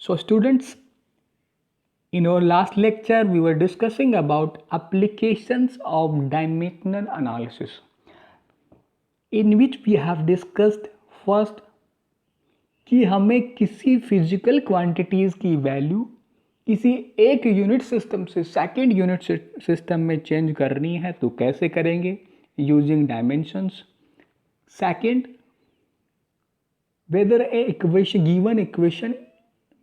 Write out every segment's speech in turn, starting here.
So students, in our last lecture we were discussing about applications of dimensional analysis, in which we have discussed first कि हमें किसी physical quantities की value किसी एक unit system से second unit system में change करनी है तो कैसे करेंगे using dimensions. Second, whether a equation given equation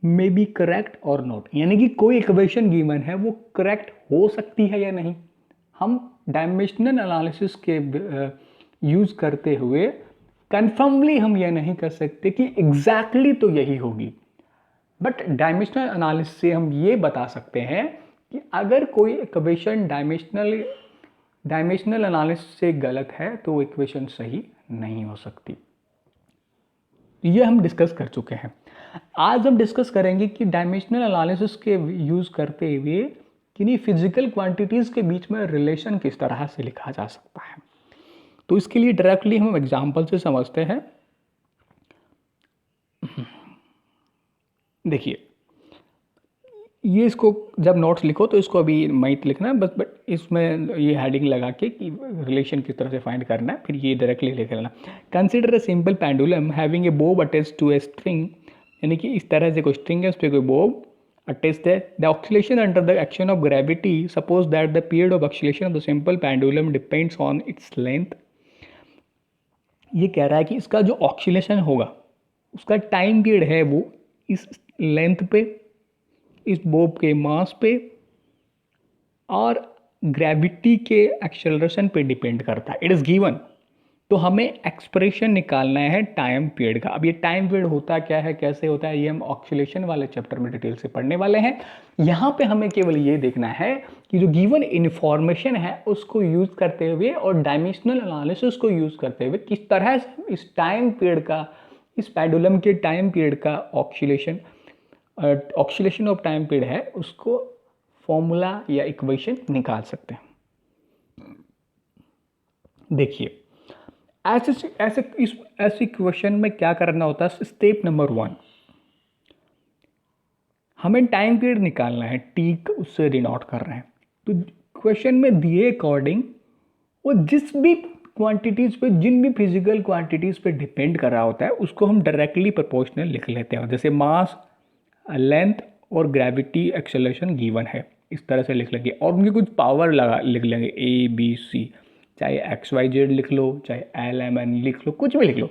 may be correct और नॉट, यानी कि कोई इक्वेशन गिवन है वो करेक्ट हो सकती है या नहीं। हम डायमेंशनल एनालिसिस के यूज़ करते हुए कन्फर्मली हम यह नहीं कर सकते कि एग्जैक्टली तो यही होगी, बट डायमेंशनल एनालिसिस से हम ये बता सकते हैं कि अगर कोई इक्वेशन डायमेंशनल एनालिसिस से गलत है तो वो इक्वेशन सही नहीं हो सकती। ये हम डिस्कस कर चुके हैं। आज हम डिस्कस करेंगे कि डायमेंशनल एनालिसिस के यूज़ करते हुए किन्हीं फिजिकल क्वांटिटीज़ के बीच में रिलेशन किस तरह से लिखा जा सकता है। तो इसके लिए डायरेक्टली हम एग्जाम्पल से समझते हैं। देखिए, ये इसको जब नोट्स लिखो तो इसको अभी मई लिखना है बस, बट इसमें ये हेडिंग लगा के कि रिलेशन किस तरह से फाइंड करना है, फिर ये डायरेक्टली लिख लेना। Consider a simple pendulum having a bob attached to a string, यानी कि इस तरह से कोई स्ट्रिंग है, उस पर कोई बोब अटैच्ड है। The oscillation under the action of gravity, suppose that the period of oscillation of the simple pendulum depends on its length. ये कह रहा है कि इसका जो ऑक्सीलेशन होगा उसका टाइम पीरियड है वो इस लेंथ पे, इस बोब के मास पे और ग्रेविटी के एक्सेलरेशन पे डिपेंड करता है। It is given. तो हमें एक्सप्रेशन निकालना है टाइम पीरियड का। अब ये टाइम पीरियड होता क्या है, कैसे होता है, ये हम ऑक्सीलेशन वाले चैप्टर में डिटेल से पढ़ने वाले हैं। यहाँ पे हमें केवल ये देखना है कि जो गिवन इन्फॉर्मेशन है उसको यूज़ करते हुए और डायमेंशनल एनालिसिस को यूज़ करते हुए किस तरह से इस टाइम पीरियड का, इस पेंडुलम के टाइम पीरियड का ऑक्सीलेशन ऑफ टाइम पीरियड है उसको फॉर्मूला या इक्वेशन निकाल सकते हैं। देखिए, ऐसे इक्वेशन में क्या करना होता है। स्टेप नंबर 1, हमें टाइम पीरियड निकालना है, टी उससे डिनोट कर रहे हैं। तो क्वेश्चन में दिए अकॉर्डिंग वो जिस भी क्वांटिटीज़ पे, जिन भी फिजिकल क्वांटिटीज़ पे डिपेंड कर रहा होता है उसको हम डायरेक्टली प्रोपोर्शनल लिख लेते हैं। जैसे मास, लेंथ और ग्रेविटी एक्सेलरेशन गिवन है, इस तरह से लिख लेंगे और उनकी कुछ पावर लिख लेंगे ABC, चाहे XYZ लिख लो, चाहे LMN लिख लो, कुछ भी लिख लो,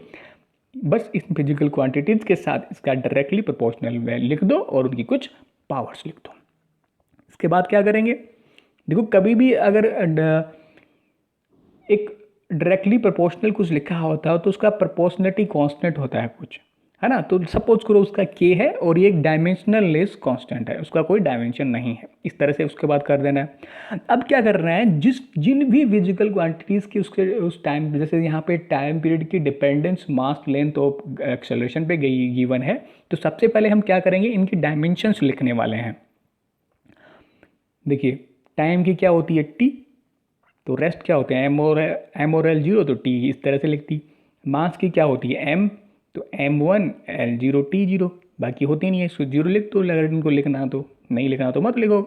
बस इस फिजिकल क्वांटिटीज़ के साथ इसका डायरेक्टली प्रोपोर्शनल वैल्यू लिख दो और उनकी कुछ पावर्स लिख दो। इसके बाद क्या करेंगे, देखो कभी भी अगर एक डायरेक्टली प्रोपोर्शनल कुछ लिखा होता है तो उसका प्रोपोर्शनलिटी कांस्टेंट होता है कुछ, है ना। तो सपोज करो उसका K है और ये एक डायमेंशनल लेस कांस्टेंट है, उसका कोई डायमेंशन नहीं है, इस तरह से उसके बाद कर देना है। अब क्या करना है, जिन भी फिजिकल क्वांटिटीज़ की उसके उस टाइम, जैसे यहाँ पे टाइम पीरियड की डिपेंडेंस मास, लेंथ और एक्सेलरेशन पे गई गिवन है, तो सबसे पहले हम क्या करेंगे, इनकी डायमेंशंस लिखने वाले हैं। देखिए, टाइम की क्या होती है T, तो रेस्ट क्या होते हैं M और L 0, तो T इस तरह से लिखती। मास की क्या होती है M, तो M1 L0 T0, बाकी होती नहीं है, इसको 0 लिख दो अगर इनको लिखना है तो, नहीं लिखना तो मत लिखो।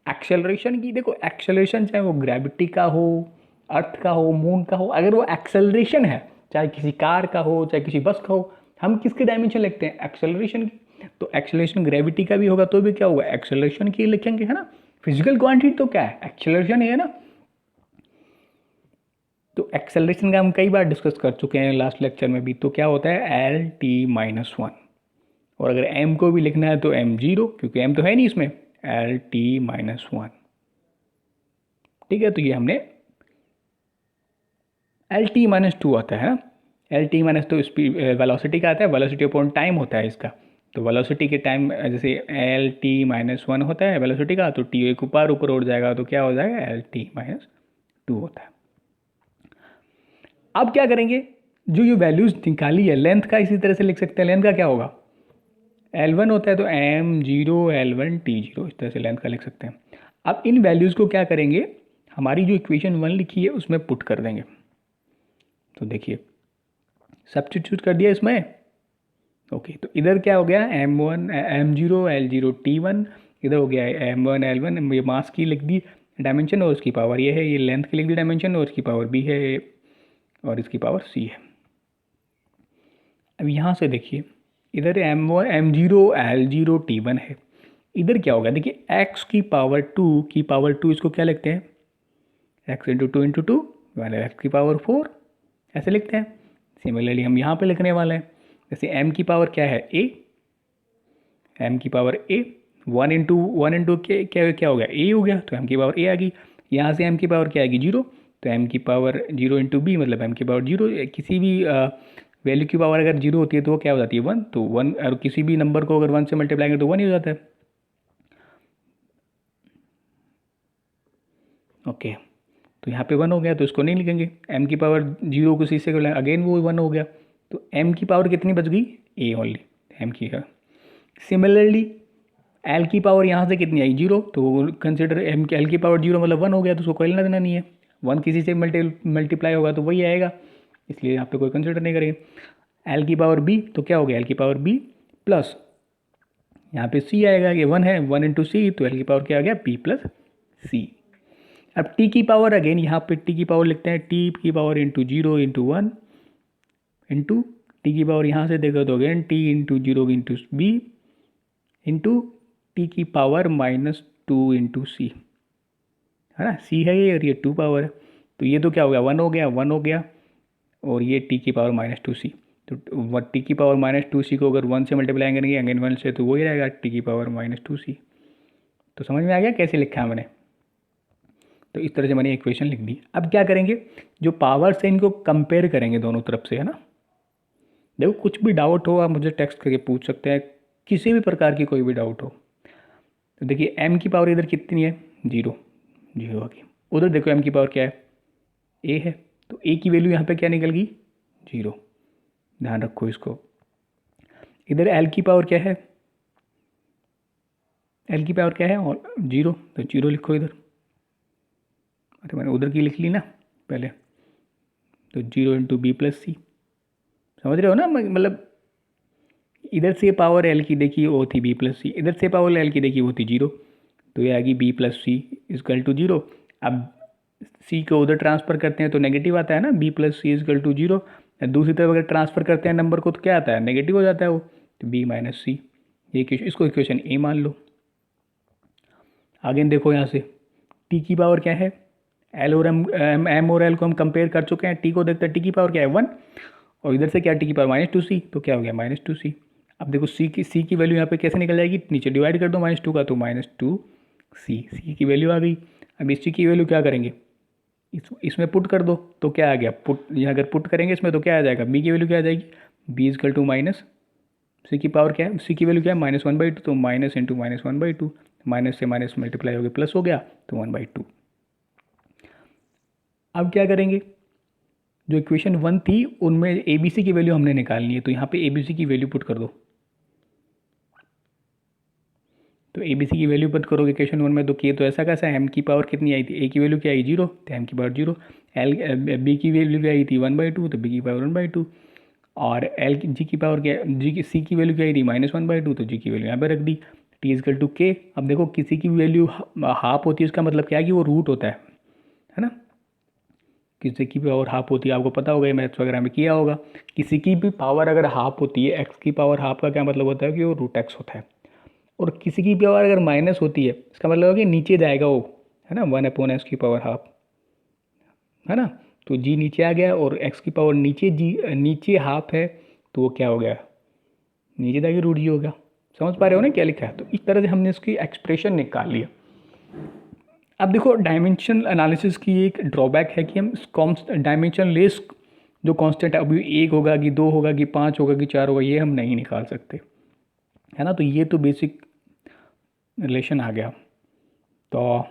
एक्सेलरेशन की देखो, एक्सेलरेशन चाहे वो ग्रेविटी का हो, अर्थ का हो, मून का हो, अगर वो एक्सेलरेशन है, चाहे किसी कार का हो, चाहे किसी बस का हो, हम किसकी डायमेंशन लिखते हैं, एक्सेलरेशन की। तो एक्सेलरेशन ग्रेविटी का भी होगा तो भी क्या होगा, एक्सेलरेशन की लिखेंगे, है ना। फिजिकल क्वांटिटी तो क्या है, एक्सेलरेशन है ना। तो एक्सेलरेशन का हम कई बार डिस्कस कर चुके हैं लास्ट लेक्चर में भी। तो क्या होता है LT-1, और अगर M को भी लिखना है तो M0, क्योंकि M तो है नहीं इसमें, LT-1, ठीक है। तो ये हमने LT-2 आता है ना, LT- स्पीड वेलोसिटी का आता है, वेलोसिटी अपॉन टाइम होता है इसका। तो वेलोसिटी के टाइम जैसे LT-1 होता है वेलोसिटी का, तो T एक ऊपर उड़ जाएगा तो क्या हो जाएगा, LT-2 होता है। अब क्या करेंगे, जो ये वैल्यूज निकाली है लेंथ का, इसी तरह से लिख सकते हैं। लेंथ का क्या होगा, L1 होता है तो M0 L1 T0, इस तरह से लेंथ का लिख सकते हैं। अब इन वैल्यूज़ को क्या करेंगे, हमारी जो इक्वेशन 1 लिखी है उसमें पुट कर देंगे। तो देखिए, सब्स्टिट्यूट कर दिया इसमें, ओके, तो इधर क्या हो गया, m1 m0 l0 t1, इधर हो गया m1 l1, ये मास की लिख दी डायमेंशन और उसकी पावर ये है, ये लेंथ की लिख दी डायमेंशन और उसकी पावर b है और इसकी पावर c है। अब यहाँ से देखिए इधर m1 m0 l0 t1 है, इधर क्या होगा, देखिए x की पावर 2 इसको क्या लिखते हैं, x into two into two वाले x की पावर 4 ऐसे लिखते हैं। सिमिलरली हम यहाँ पे लिखने वाले हैं, जैसे m की पावर क्या है a, m की पावर a, 1 इंटू के क्या हो गया a हो गया, तो m की पावर a आ गई। यहाँ से m की पावर क्या आएगी 0, तो m की पावर 0 इंटू बी मतलब m की पावर 0, किसी भी वैल्यू की पावर अगर 0 होती है तो वो क्या हो जाती है 1, तो 1, और किसी भी नंबर को अगर 1 से मल्टीप्लाई करें तो 1 ही हो जाता है। ओके, तो यहाँ पे 1 हो गया तो इसको नहीं लिखेंगे, m की पावर 0 को सी से अगेन वो 1 हो गया, तो m की पावर कितनी बच गई a ओनली, m की है। सिमिलरली l की पावर यहाँ से कितनी आई 0, तो कंसिडर l की पावर 0 मतलब 1 हो गया, तो उसको कोई लेना देना नहीं है, 1 किसी से मल्टीप्लाई होगा तो वही आएगा, इसलिए यहाँ पे कोई कंसिडर नहीं करेंगे। l की पावर b, तो क्या हो गया l की पावर b प्लस यहाँ पे c आएगा, ये 1 है, 1 इंटू सी, तो l की पावर क्या आ गया b प्लस सी। अब t की पावर अगेन यहाँ पे t की पावर लिखते हैं, t की power into 0 into 1 into T की पावर यहाँ से देखो तो again t into 0 into B into T की पावर -2 इंटू सी, है ना, c है ये और ये 2 पावर है, तो ये तो क्या हो गया 1 हो गया, 1 हो गया, और ये t की पावर -2c, तो t की पावर -2c को अगर 1 से मल्टीप्लाई करेंगे अगेन 1 से तो वही रहेगा t की पावर -2c। तो समझ में आ गया कैसे लिखा है मैंने, तो इस तरह से मैंने इक्वेशन लिख दी। अब क्या करेंगे, जो पावर्स है इनको कंपेयर करेंगे दोनों तरफ से, है ना। देखो कुछ भी डाउट हो आप मुझे टेक्स्ट करके पूछ सकते हैं, किसी भी प्रकार की कोई भी डाउट हो। तो देखिए m की पावर इधर कितनी है 0 0 आ गई, उधर देखो m की पावर क्या है a है, तो a की वैल्यू यहाँ पे क्या निकल गई 0, ध्यान रखो इसको। इधर l की पावर क्या है, l की पावर क्या है और 0, तो 0 लिखो इधर, अरे मैंने उधर की लिख ली ना पहले, तो 0 इंटू बी प्लस सी, समझ रहे हो ना, मतलब इधर से पावर एल की देखी वो थी बी प्लस सी, इधर से पावर एल की देखी वो थी 0, तो ये आएगी B plus C equal to 0। अब सी को उधर ट्रांसफ़र करते हैं तो नेगेटिव आता है ना, B plus C equal to 0, दूसरी तरफ अगर ट्रांसफ़र करते हैं नंबर को तो क्या आता है नेगेटिव हो जाता है वो, तो बी माइनस सी, ये इसको इक्वेशन ए मान लो। आगे देखो यहाँ से टी की पावर क्या है, एल और एम और एल को हम कंपेयर कर चुके हैं, टी को देखते हैं टी की पावर क्या है 1, और इधर से क्या टी की पावर -2c, तो क्या हो गया -2c। अब देखो सी की वैल्यू यहाँ पे कैसे निकल जाएगी, नीचे डिवाइड कर दो -2 का, तो -2c, सी की वैल्यू आ गई। अब इस सी की वैल्यू क्या करेंगे, इसमें पुट कर दो, तो क्या आ गया पुट, यहाँ अगर पुट करेंगे इसमें तो क्या आ जाएगा, बी की वैल्यू क्या आ जाएगी, बी इजकल टू माइनस सी की पावर क्या है, सी की वैल्यू क्या है -1/2, तो माइनस इंटू -1/2, माइनस से माइनस मल्टीप्लाई हो गया प्लस हो गया, तो 1/2। अब क्या करेंगे, जो इक्वेशन 1 थी उनमें ए बी सी की वैल्यू हमने निकालनी है, तो यहाँ पे ए बी सी की वैल्यू पुट कर दो, तो ए बी सी की वैल्यू पुट करोगे इक्वेशन 1 में, तो के तो ऐसा कैसा है, एम की पावर कितनी आई थी, ए की वैल्यू क्या आई 0, तो एम की पावर 0, एल बी की वैल्यू क्या आई थी 1/2, तो बी की पावर 1/2, और एल जी की पावर क्या, जी की सी की वैल्यू क्या आई थी -1/2, तो जी की वैल्यू यहाँ पे रख दी, टी इजकल टू के। अब देखो किसी की वैल्यू हाफ होती है, उसका मतलब क्या है कि वो रूट होता है ना, किसी की पावर हाफ होती है, आपको पता होगा, मैथ्स वगैरह में किया होगा, किसी की भी पावर अगर हाफ होती है, एक्स की पावर हाफ का क्या मतलब होता है कि वो रूट एक्स होता है, और किसी की पावर अगर माइनस होती है इसका मतलब है कि नीचे जाएगा वो, है ना, 1/s की पावर हाफ, है ना, तो जी नीचे आ गया और एक्स की पावर नीचे जी नीचे हाफ है, तो वो क्या हो गया नीचे जाके रूट जी हो गया। समझ पा रहे हो ना क्या लिखा है, तो इस तरह से हमने इसकी एक्सप्रेशन निकाल लिया। अब देखो डायमेंशन एनालिसिस की एक ड्रॉबैक है कि हम डायमेंशन लेस जो कांस्टेंट है, अभी 1 होगा कि 2 होगा कि 5 होगा कि 4 होगा, ये हम नहीं निकाल सकते, है ना, तो ये तो बेसिक रिलेशन आ गया। तो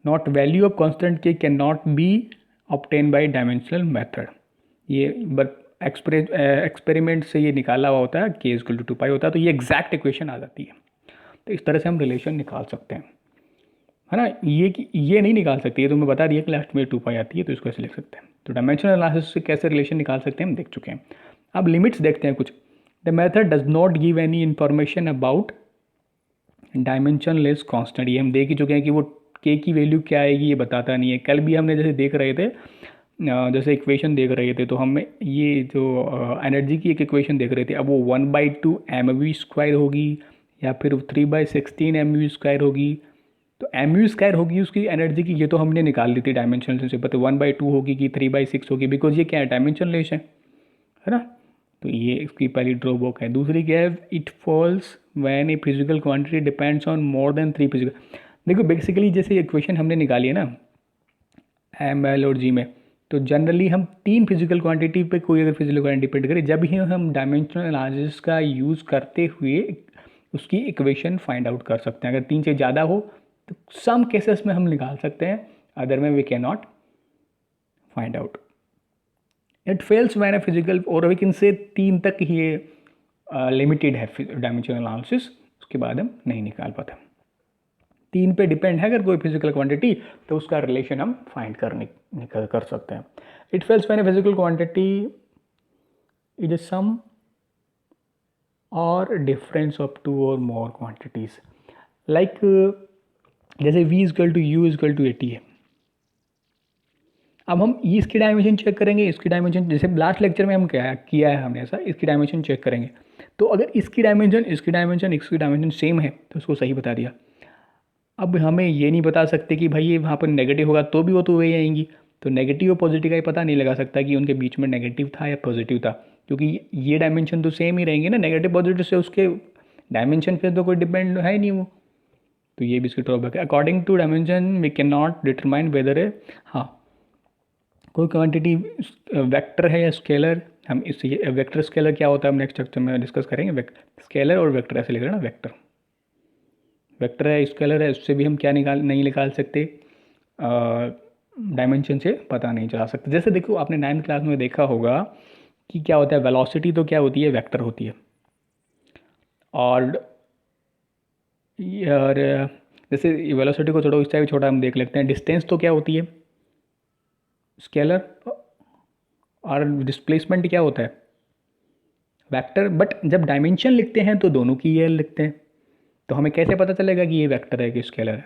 नॉट वैल्यू ऑफ कांस्टेंट के can not be obtain bye dimensional method, ये बट एक्सपेरिमेंट से ये निकाला हुआ होता है, के इक्वल टू 2π होता है, तो ये एग्जैक्ट इक्वेशन आ जाती है। तो इस तरह से हम रिलेशन निकाल सकते हैं, है ना, ये नहीं निकाल सकते, ये तो मैं बता दिया कि लास्ट में 2π आती है, तो इसको ऐसे लिख सकते हैं। तो डायमेंशनल एनालिसिस से कैसे रिलेशन निकाल सकते हैं हम देख चुके हैं। अब लिमिट्स देखते हैं कुछ, the method does not give any information about dimensionless constant. ये हम देख ही चुके हैं कि वो के की वैल्यू क्या आएगी ये बताता नहीं है। कल भी हमने जैसे देख रहे थे, जैसे इक्वेशन देख रहे थे, तो हमें ये जो एनर्जी की एक इक्वेशन देख रहे थे, अब वो 1/2 mv² होगी या फिर 3/16 mv² होगी। तो mv² होगी उसकी एनर्जी की, ये तो हमने निकाल ली थी डायमेंशन से, पता 1/2 होगी कि 3/6 होगी, बिकॉज ये क्या है, डायमेंशनलेस है ना। तो ये इसकी पहली ड्रॉबैक है। दूसरी क्या है, it falls when a physical quantity depends on more than 3 physical. देखो बेसिकली जैसे इक्वेशन हमने निकाली है ना एम एल और जी में, तो जनरली हम 3 फिजिकल क्वांटिटी पे कोई अगर फिजिकल क्वांटिटी डिपेंड करें, जब ही हम डायमेंशनल एनालिसिस का यूज़ करते हुए उसकी इक्वेशन फाइंड आउट कर सकते हैं। अगर 3 से ज़्यादा हो तो सम केसेस में हम निकाल सकते हैं, अदर में we can not find out. It fails when a physical, और वी कैन से 3 तक ही ये लिमिटेड है डायमेंशनल एनालिसिस, उसके बाद हम नहीं निकाल पाते। 3 पे डिपेंड है अगर कोई फिजिकल क्वांटिटी, तो उसका रिलेशन हम फाइंड कर सकते हैं। It fails when a physical quantity is a sum or difference of 2 or more quantities, like जैसे v is equal to u is equal to 80 है। अब हम इसकी डायमेंशन चेक करेंगे, इसकी डायमेंशन, जैसे लास्ट लेक्चर में हम क्या किया है हमने ऐसा, इसकी डायमेंशन चेक करेंगे, तो अगर इसकी डायमेंशन इसकी डायमेंशन इसकी डायमेंशन सेम है तो उसको सही बता दिया। अब हमें ये नहीं बता सकते कि भाई ये वहाँ पर नेगेटिव होगा तो भी वो तो वही आएंगी, तो नेगेटिव और पॉजिटिव का ये पता नहीं लगा सकता कि उनके बीच में नेगेटिव था या पॉजिटिव था, क्योंकि ये डायमेंशन तो सेम ही रहेंगे ना, नेगेटिव पॉजिटिव से उसके डायमेंशन पे तो कोई डिपेंड है ही नहीं वो। तो ये भी इसकी ड्रॉबैक है। According to dimension we can not determine whether है, हाँ कोई क्वांटिटी वेक्टर है या स्केलर। हम इस वेक्टर स्केलर क्या होता है हम नेक्स्ट लेक्चर में डिस्कस करेंगे। स्केलर और वेक्टर ऐसे लिख रहे हैं ना, वेक्टर वेक्टर है स्केलर है, उससे भी हम क्या नहीं निकाल सकते, डायमेंशन से पता नहीं चला सकते। जैसे देखो आपने 9th क्लास में देखा होगा कि क्या होता है, वेलोसिटी तो क्या होती है, वेक्टर होती है, और यार जैसे वेलोसिटी को छोड़ो, इससे भी छोटा हम देख लेते हैं, डिस्टेंस तो क्या होती है, स्केलर, और डिस्प्लेसमेंट क्या होता है, वेक्टर। बट जब डायमेंशन लिखते हैं तो दोनों की ये लिखते हैं, तो हमें कैसे पता चलेगा कि ये वेक्टर है कि स्केलर है।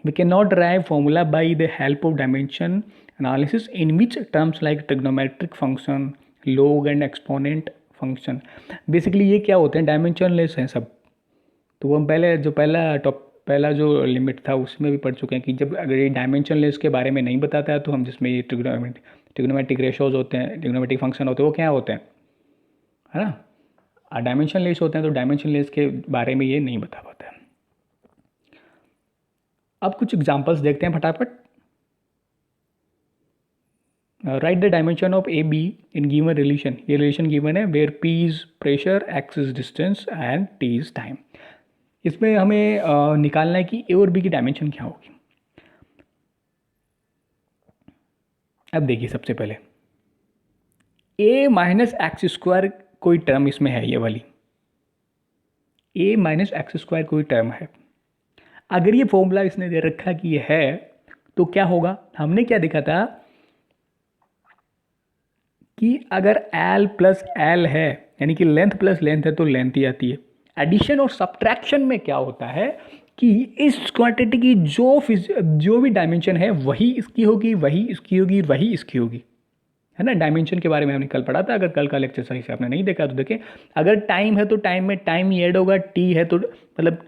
We cannot derive formula by the help of dimension analysis in which terms like trigonometric function, log and exponent function, basically ये क्या होते हैं, डायमेंशनलेस हैं सब। तो हम पहले जो पहला जो लिमिट था उसमें भी पढ़ चुके हैं कि जब अगर ये डायमेंशनलेस के बारे में नहीं बताता है तो हम जिसमें ये ट्रिग्नोमेट्रिक रेशोज होते हैं, ट्रिग्नोमेट्रिक फंक्शन होते हैं, वो क्या होते हैं, है ना, डायमेंशनलेस होते हैं, तो डायमेंशनलेस के बारे में ये नहीं बता पाता है। अब कुछ एग्जांपल्स देखते हैं फटाफट। Write the dimension of A B in given relation, ये रिलेशन गिवन है where P is pressure, X is distance and T is time. इसमें हमें निकालना है कि ए और बी की डायमेंशन क्या होगी। अब देखिए सबसे पहले ए माइनस एक्स स्क्वायर कोई टर्म इसमें है, ये वाली ए माइनस एक्स स्क्वायर कोई टर्म है। अगर ये फॉर्मूला इसने दे रखा कि ये है तो क्या होगा, हमने क्या देखा था कि अगर L प्लस L है यानी कि लेंथ प्लस लेंथ है तो लेंथ ही आती है। एडिशन और सब्ट्रैक्शन में क्या होता है कि इस क्वांटिटी की जो भी डायमेंशन है वही इसकी होगी, वही इसकी होगी, वही इसकी होगी, है ना। डायमेंशन के बारे में हमने कल पढ़ा था, अगर कल का लेक्चर सही से आपने नहीं देखा तो देखें। अगर टाइम है तो टाइम में टाइम ही ऐड होगा, टी है तो मतलब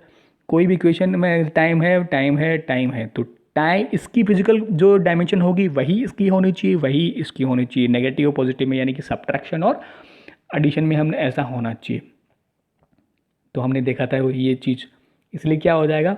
कोई भी इक्वेशन में टाइम है तो टाइम इसकी फिजिकल जो डायमेंशन होगी वही इसकी होनी चाहिए, वही इसकी होनी चाहिए। नेगेटिव और पॉजिटिव में यानी कि सब्ट्रैक्शन और एडिशन में हमने ऐसा होना चाहिए। तो हमने देखा था ये चीज़, इसलिए क्या हो जाएगा,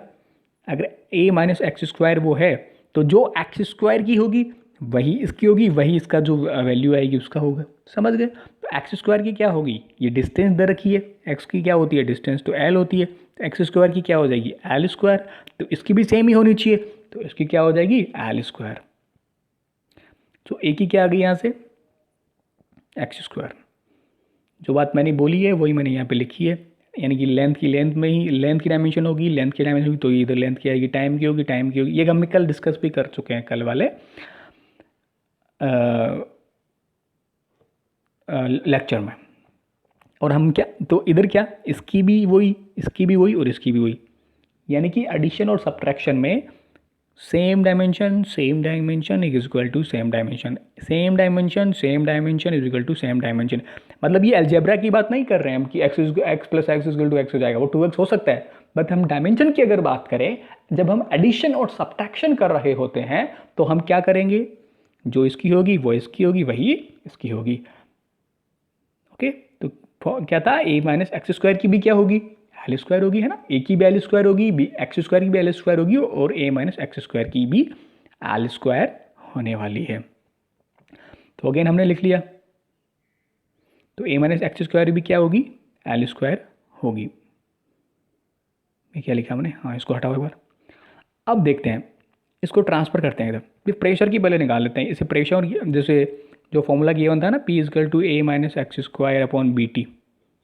अगर a माइनस एक्स स्क्वायर वो है तो जो एक्स स्क्वायर की होगी वही इसकी होगी, वही इसका जो वैल्यू आएगी उसका होगा। समझ गए। तो एक्स स्क्वायर की क्या होगी, ये डिस्टेंस दे रखी है, एक्स की क्या होती है डिस्टेंस, तो एल होती है, तो एक्स स्क्वायर की क्या हो जाएगी एल स्क्वायर, तो इसकी भी सेम ही होनी चाहिए, तो इसकी क्या हो जाएगी एल स्क्वायर। तो ए की क्या आ गई यहाँ से एक्स स्क्वायर। जो बात मैंने बोली है वही मैंने यहाँ पे लिखी है, यानी कि लेंथ की डायमेंशन होगी, लेंथ की डायमेंशन होगी तो इधर लेंथ की आएगी, टाइम की होगी, टाइम की होगी। ये हम कल डिस्कस भी कर चुके हैं कल वाले लेक्चर में। और हम क्या, तो इधर क्या, इसकी भी वही, इसकी भी वही और इसकी भी वही, यानी कि एडिशन और सब्ट्रैक्शन में same dimension is equal to same dimension, same dimension is equal to same dimension. मतलब ये अलजेब्रा की बात नहीं कर रहे हैं हम कि X plus X is equal to X हो जाएगा, वो 2x हो सकता है, बट हम डायमेंशन की अगर बात करें, जब हम एडिशन और सब्ट्रैक्शन कर रहे होते हैं तो हम क्या करेंगे, जो इसकी होगी वो इसकी होगी, वही इसकी होगी। ओके, तो क्या था, ए माइनस एक्स स्क्वायर की भी क्या होगी, एल स्क्वायर होगी, है ना, ए की भी एल स्क्वायर होगी, बी एक्स स्क्वायर की भी एल स्क्वायर होगी, और ए माइनस एक्स स्क्वायर की भी एल स्क्वायर होने वाली है। तो अगेन हमने लिख लिया, तो ए माइनस एक्स स्क्वायर भी क्या होगी, एल स्क्वायर होगी। ये क्या लिखा हमने, हाँ इसको हटाओ एक बार। अब देखते हैं, इसको ट्रांसफर करते हैं इधर, फिर प्रेशर की पहले निकाल लेते हैं। इसे प्रेशर, जैसे जो फॉर्मूला गिवन था ना, P equal to A minus X square upon B T,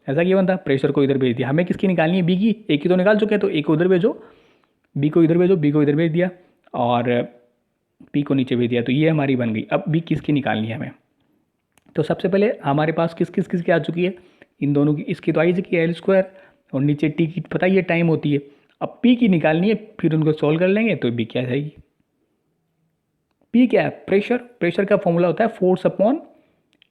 ऐसा गिवन था। प्रेशर को इधर भेज दिया, हमें किसकी निकालनी है, बी की। ए की तो निकाल चुके हैं, तो ए को उधर भेजो, बी को इधर भेजो, बी को इधर भेज दिया, और पी को नीचे भेज दिया, तो ये हमारी बन गई। अब बी किसकी निकालनी है हमें, तो सबसे पहले हमारे पास किस की आ चुकी है, इन दोनों की, इसकी तो आई चुकी है एल स्क्वायर, और नीचे टी की पता ही है टाइम होती है। अब पी की निकालनी है, फिर उनको सॉल्व कर लेंगे, तो बी क्या जाएगी, पी क्या है, प्रेशर। प्रेशर का फॉर्मूला होता है फोर्स अपॉन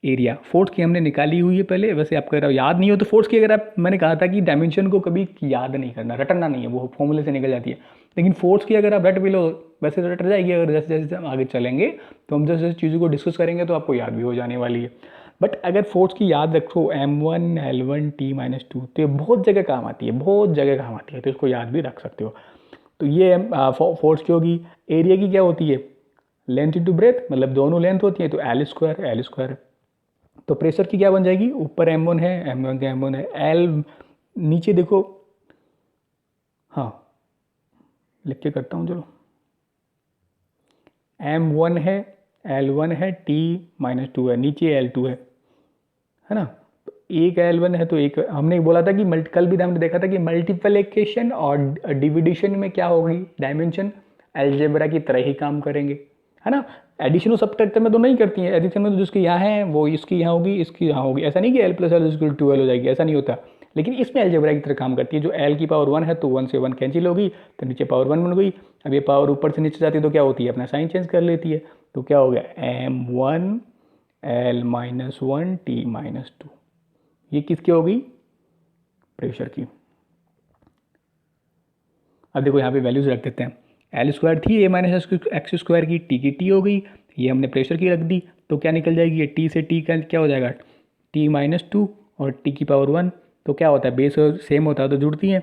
एरिया। फोर्स की हमने निकाली हुई है पहले, वैसे आपको अगर याद नहीं हो तो फोर्स की, अगर आप, मैंने कहा था कि डायमेंशन को कभी याद नहीं करना, रटना नहीं है, वो फॉर्मूले से निकल जाती है। लेकिन फोर्स की अगर आप रट भी लो, वैसे तो रट जाएगी, अगर जैसे जैसे हम आगे चलेंगे तो हम जैसे जैसे चीज़ों को डिस्कस करेंगे तो आपको याद भी हो जाने वाली है। बट अगर फोर्स की याद रखो, M1 L1 T-2, तो ये बहुत जगह काम आती है, बहुत जगह काम आती है, तो इसको याद भी रख सकते हो। तो ये फोर्स की होगी। एरिया की क्या होती है, लेंथ इंटू ब्रेथ, मतलब दोनों लेंथ होती है, तो एल स्क्वायर। तो प्रेशर की क्या बन जाएगी, ऊपर M1 है, M1 का M1 है, एल नीचे देखो, हाँ लिख के करता हूँ चलो, M1 है, L1 है, T-2 है, नीचे L2 है ना। तो एक L1 है, तो एक हमने बोला था कि कल भी हमने देखा था कि मल्टीप्लिकेशन और डिविडेशन में क्या होगी, डायमेंशन अलजेब्रा की तरह ही काम करेंगे, है ना। एडिशन और सब्ट्रैक्शन में तो नहीं करती है, एडिशन में तो जिसकी यहाँ है वो इसकी यहाँ होगी, इसकी यहाँ होगी, ऐसा नहीं कि L plus L equal to 12 हो जाएगी, ऐसा नहीं होता। लेकिन इसमें अलजेब्रा की तरह काम करती है, जो L की पावर 1 है तो 1 से 1 कैंसिल होगी, तो नीचे पावर 1 बन गई। अब ये पावर ऊपर से नीचे जाती है तो क्या होती है, अपना साइन चेंज कर लेती है, तो क्या हो गया, M1 L-1 T-2, ये किसकी होगी, प्रेशर की। अब देखो यहाँ पे वैल्यूज रख देते हैं, एल स्क्वायर थी ए माइनस एक्स स्क्वायर की, टी की टी हो गई, ये हमने प्रेशर की रख दी, तो क्या निकल जाएगी, ये टी से टी का क्या हो जाएगा, T-2 और टी की पावर 1, तो क्या होता है, बेस सेम होता है तो जुड़ती हैं,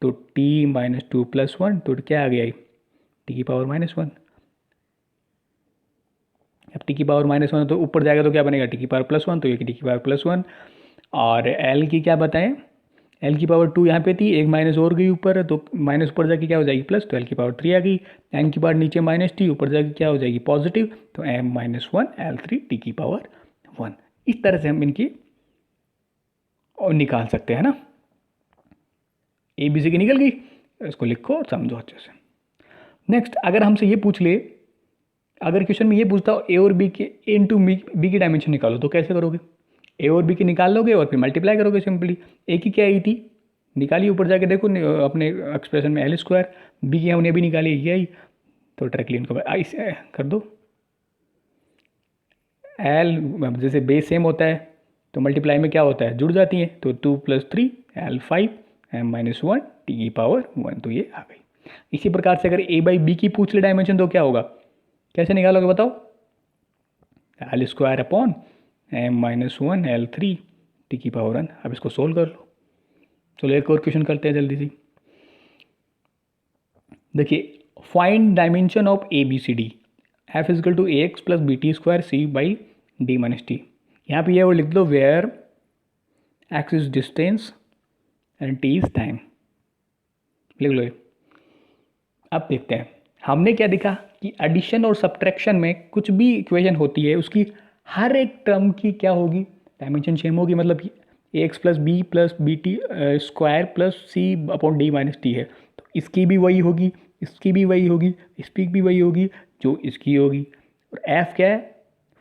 तो T-2 + 1, तो क्या आ गया, टी की पावर -1। अब टी की पावर -1 तो ऊपर जाएगा तो क्या बनेगा, टी की पावर +1, तो ये टी की पावर +1। और एल की क्या बताएं, एल की पावर 2 यहाँ पे थी, एक माइनस और गई ऊपर, तो माइनस ऊपर जाके क्या हो जाएगी प्लस, तो एल की पावर 3 आ गई। एन की पावर नीचे -t, ऊपर जाके क्या हो जाएगी पॉजिटिव, तो M-1 L3 टी की पावर 1। इस तरह से हम इनकी और निकाल सकते हैं ना। ए बी सी की निकल गई, इसको लिखो और समझो अच्छे से। नेक्स्ट, अगर हमसे ये पूछ ले, अगर क्वेश्चन में ये पूछता हो ए और बी के, ए इंटू बी की डायमेंशन निकालो, तो कैसे करोगे, ए और बी की निकाल लोगे और फिर मल्टीप्लाई करोगे सिंपली। ए की क्या आई थी, निकाली, ऊपर जाके देखो अपने एक्सप्रेशन में एल स्क्वायर, बी की हमने भी निकाली, ये आई, तो डायरेक्टली इनको ऐसे कर दो। एल जैसे बेस सेम होता है तो मल्टीप्लाई में क्या होता है, जुड़ जाती है, तो 2 + 3 L5 M-1 टी की पावर 1, तो ये आ गई। इसी प्रकार से अगर ए बाई बी की पूछ ले डायमेंशन, तो क्या होगा, कैसे निकालोगे बताओ, L square upon M-1 L3 T की पावर 1। अब इसको सोल्व कर लो। चलो एक और क्वेश्चन करते हैं जल्दी से। देखिए, find dimension of A B C D, F is equal to A x plus B T square C by D minus T. यहाँ पे ये वो लिख दो, where X is distance and T is time, लिख लो ये। अब देखते हैं, हमने क्या देखा कि एडिशन और सब्ट्रैक्शन में कुछ भी इक्वेशन होती है उसकी हर एक टर्म की क्या होगी, डायमेंशन सेम होगी। मतलब a x plus B T square plus c upon d minus t है, तो इसकी भी वही होगी, इसकी भी वही होगी, इसकी भी वही होगी जो इसकी होगी। और एफ क्या है,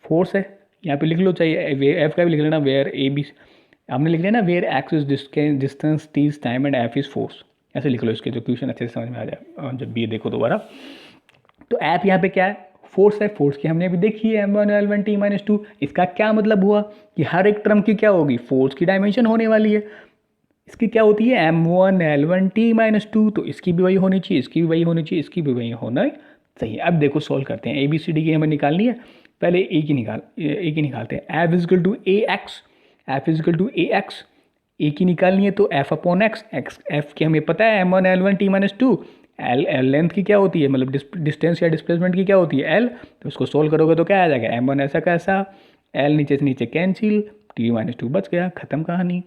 फोर्स है, यहाँ पे लिख लो, चाहिए एफ का भी लिख लेना, वेयर ए बी हमने लिख लिया ना, where X is distance, T is time and F is force, ऐसे लिख लो इसके, जो क्वेश्चन अच्छे से समझ में आ जाए जब भी ये देखो दोबारा। तो एफ यहाँ पे क्या है, फोर्स है, फोर्स की हमने अभी देखी है m1 L1 t-2। इसका क्या मतलब हुआ कि हर एक टर्म की क्या होगी, फोर्स की डायमेंशन होने वाली है। इसकी क्या होती है m1 L1 t-2, तो इसकी भी वही होनी चाहिए, इसकी भी वही होनी चाहिए, इसकी भी वही होना चाहिए। अब देखो सॉल्व करते हैं, ABCD की हमें निकालनी है। पहले ए की निकालते हैं। F is equal to A x, f is equal to A x, a की निकालनी है तो f upon x, x f की हमें पता है m1 L1 t-2। L length की क्या होती है, मतलब डिस्टेंस या डिस्प्लेसमेंट की क्या होती है एल, तो इसको सोल्व करोगे तो क्या आ जाएगा m1 ऐसा कैसा, एल नीचे से नीचे कैंसिल, t-2 बच गया, खत्म कहानी।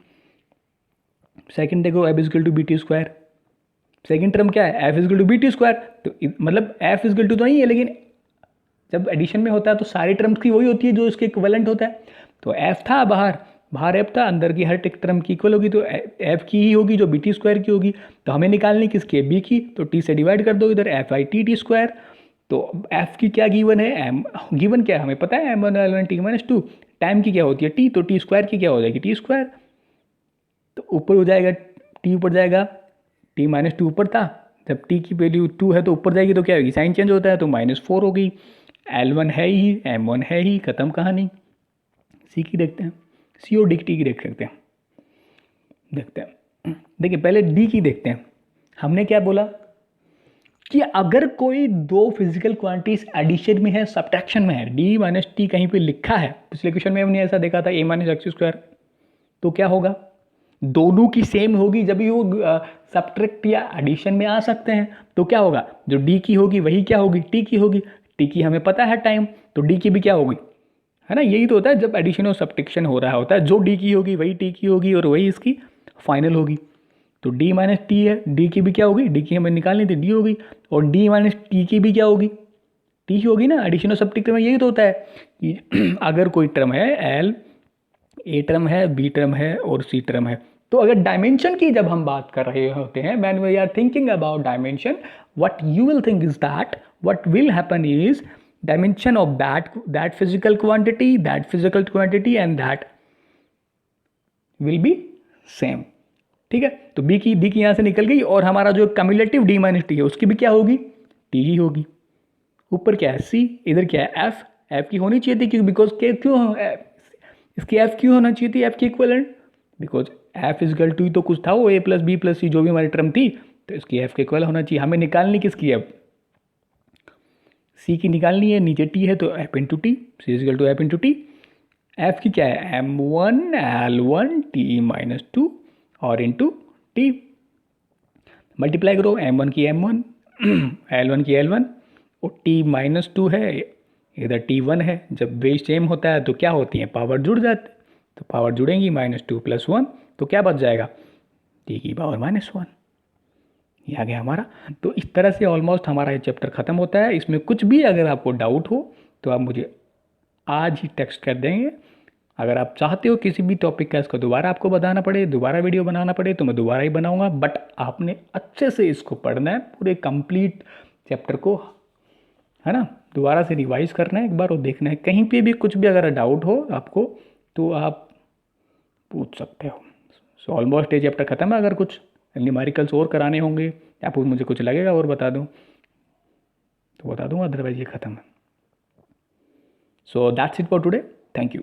सेकंड देखो F is equal to B T square, second term क्या है F is equal to B T square, तो मतलब एफ इजिकल टू तो नहीं है, लेकिन जब एडिशन में होता है तो सारी टर्म्स की वही होती है जो इसके इक्विवेलेंट होता है। तो एफ था बाहर एफ था, अंदर की हर टर्म की इक्वल होगी, तो एफ की ही होगी जो बी टी स्क्वायर की होगी। तो हमें निकालनी किसकी, बी की, तो टी से डिवाइड कर दो इधर, एफ आई टी स्क्वायर। तो एफ की क्या गिवन है, एम गिवन क्या है हमें पता है m1 L1 t-2, टाइम की क्या होती है टी, तो टी स्क्वायर की क्या हो जाएगी टी स्क्वायर, तो ऊपर हो जाएगा टी, ऊपर जाएगा, t-2 ऊपर था, जब t की वैल्यू 2 है तो ऊपर जाएगी तो क्या होगी, साइन चेंज होता है तो -4 होगी। L1 है ही, M1 है ही, खत्म कहानी। सी की देखते हैं, सी और डी टी की देख सकते हैं, देखते हैं। देखिए पहले डी की देखते हैं। हमने क्या बोला कि अगर कोई दो फिजिकल क्वांटिटीज एडिशन में है, सब्ट्रैक्शन में है, डी माइनस टी कहीं पे लिखा है, पिछले क्वेश्चन में हमने ऐसा देखा था a माइनस एक्स स्क्वायर, तो क्या होगा, दोनों की सेम होगी जब भी वो सब्ट्रैक्ट या एडिशन में आ सकते हैं। तो क्या होगा, जो डी की होगी वही क्या होगी, टी की होगी। टी की हमें पता है टाइम, तो डी की भी क्या होगी, है ना, यही तो होता है जब एडिशन और सब्ट्रैक्शन हो रहा होता है, जो डी की होगी वही टी की होगी और वही इसकी फाइनल होगी। तो डी माइनस टी है, डी की भी क्या होगी, डी की हमें निकालनी थी, डी होगी, और डी माइनस टी की भी क्या होगी, टी ही होगी ना। एडिशन और सब्ट्रैक्शन में यही तो होता है कि अगर कोई टर्म है एल, ए टर्म है, बी टर्म है और सी टर्म है, तो अगर डायमेंशन की जब हम बात कर रहे होते हैं, when we are thinking about dimension, what you will think is that what will happen is dimension of that physical quantity and that will be same. ठीक है, तो बी की डी की यहाँ से निकल गई, और हमारा जो कम्युलेटिव डी माइनस टी है उसकी भी क्या होगी, टी ही होगी। ऊपर क्या है सी, इधर क्या है एफ, एफ की होनी चाहिए थी क्योंकि बिकॉज के क्यों इसकी एफ क्यों होना चाहिए थी, एफ की equivalent, because f is equal to ही तो कुछ था, वो a plus b plus c जो भी हमारी टर्म थी, तो इसकी एफ के इक्वल होना चाहिए। हमें निकालनी किसकी है, सी की निकालनी है, नीचे टी है तो F into T, C equal to F into T. F की क्या है m1 L1 t-2 और इंटू टी, मल्टीप्लाई करो, m1 की m1 L1 की L1 और t-2 है, इधर t1 है। जब बेस सेम होता है तो क्या होती है, पावर जुड़ जाती है, तो पावर जुड़ेंगी, -2 + 1, तो क्या बच जाएगा, t की पावर -1। ये आ गया हमारा। तो इस तरह से ऑलमोस्ट हमारा ये चैप्टर ख़त्म होता है। इसमें कुछ भी अगर आपको डाउट हो तो आप मुझे आज ही टेक्स्ट कर देंगे। अगर आप चाहते हो किसी भी टॉपिक का इसको दोबारा आपको बताना पड़े, दोबारा वीडियो बनाना पड़े, तो मैं दोबारा ही बनाऊंगा, बट आपने अच्छे से इसको पढ़ना है, पूरे कंप्लीट चैप्टर को, है ना, दोबारा से रिवाइज करना है एक बार और देखना है। कहीं पे भी कुछ भी अगर डाउट हो आपको तो आप पूछ सकते हो। सो ऑलमोस्ट ये चैप्टर ख़त्म है। अगर कुछ न्यूमेरिकल्स और कराने होंगे या फिर मुझे कुछ लगेगा और बता दूँ तो बता दूँगा, अदरवाइज ये ख़त्म है। So that's it for today, thank you.